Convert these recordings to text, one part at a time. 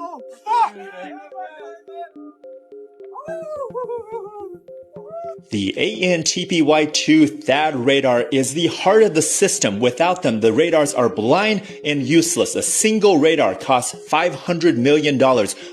Oh, fuck! The ANTPY-2 THAAD radar is the heart of the system. Without them, the radars are blind and useless. A single radar costs $500 million.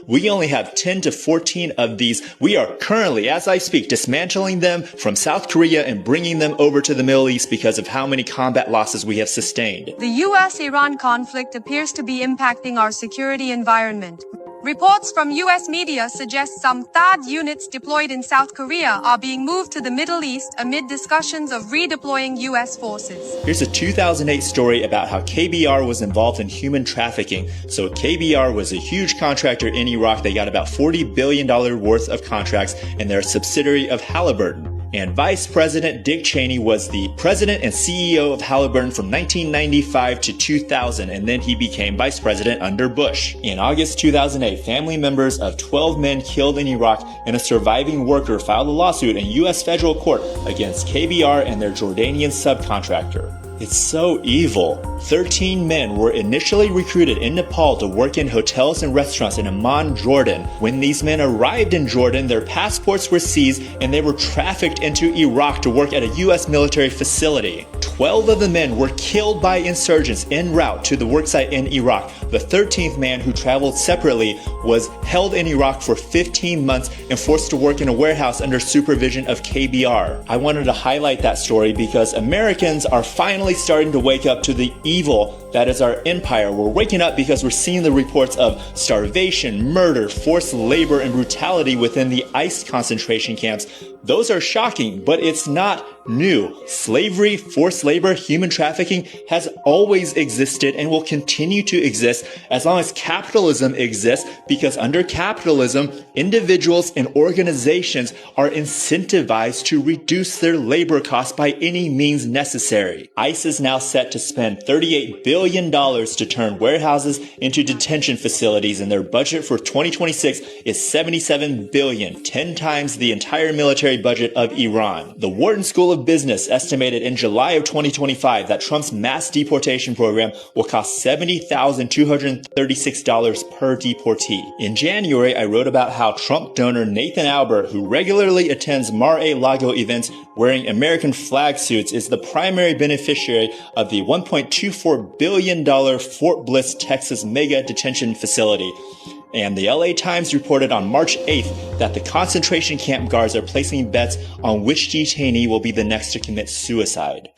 We only have 10 to 14 of these. We are currently, as I speak, dismantling them from South Korea and bringing them over to the Middle East because of how many combat losses we have sustained. The U.S.-Iran conflict appears to be impacting our security environment. Reports from U.S. media suggest some THAAD units deployed in South Korea are being moved to the Middle East amid discussions of redeploying U.S. forces. Here's a 2008 story about how KBR was involved in human trafficking. So KBR was a huge contractor in Iraq. They got about $40 billion worth of contracts, and they're a subsidiary of Halliburton. And Vice President Dick Cheney was the president and CEO of Halliburton from 1995 to 2000, and then he became vice president under Bush. In August 2008, family members of 12 men killed in Iraq and a surviving worker filed a lawsuit in U.S. federal court against KBR and their Jordanian subcontractor. It's so evil. 13 men were initially recruited in Nepal to work in hotels and restaurants in Amman, Jordan. When these men arrived in Jordan, their passports were seized and they were trafficked into Iraq to work at a U.S. military facility. 12 of the men were killed by insurgents en route to the worksite in Iraq. The 13th man, who traveled separately, was held in Iraq for 15 months and forced to work in a warehouse under supervision of KBR. I wanted to highlight that story because Americans are finally starting to wake up to the evil that is our empire. We're waking up because we're seeing the reports of starvation, murder, forced labor, and brutality within the ICE concentration camps. Those are shocking, but it's not new. Slavery, forced labor, human trafficking has always existed and will continue to exist as long as capitalism exists, because under capitalism, individuals and organizations are incentivized to reduce their labor costs by any means necessary. ICE is now set to spend $38 billion to turn warehouses into detention facilities, and their budget for 2026 is $77 billion, 10 times the entire military budget of Iran. The Wharton School of Business estimated in July of 2025 that Trump's mass deportation program will cost $70,236 per deportee. In January, I wrote about how Trump donor Nathan Albert, who regularly attends Mar-a-Lago events wearing American flag suits, is the primary beneficiary of the $1.24 billion Fort Bliss, Texas mega detention facility. And the LA Times reported on March 8th that the concentration camp guards are placing bets on which detainee will be the next to commit suicide.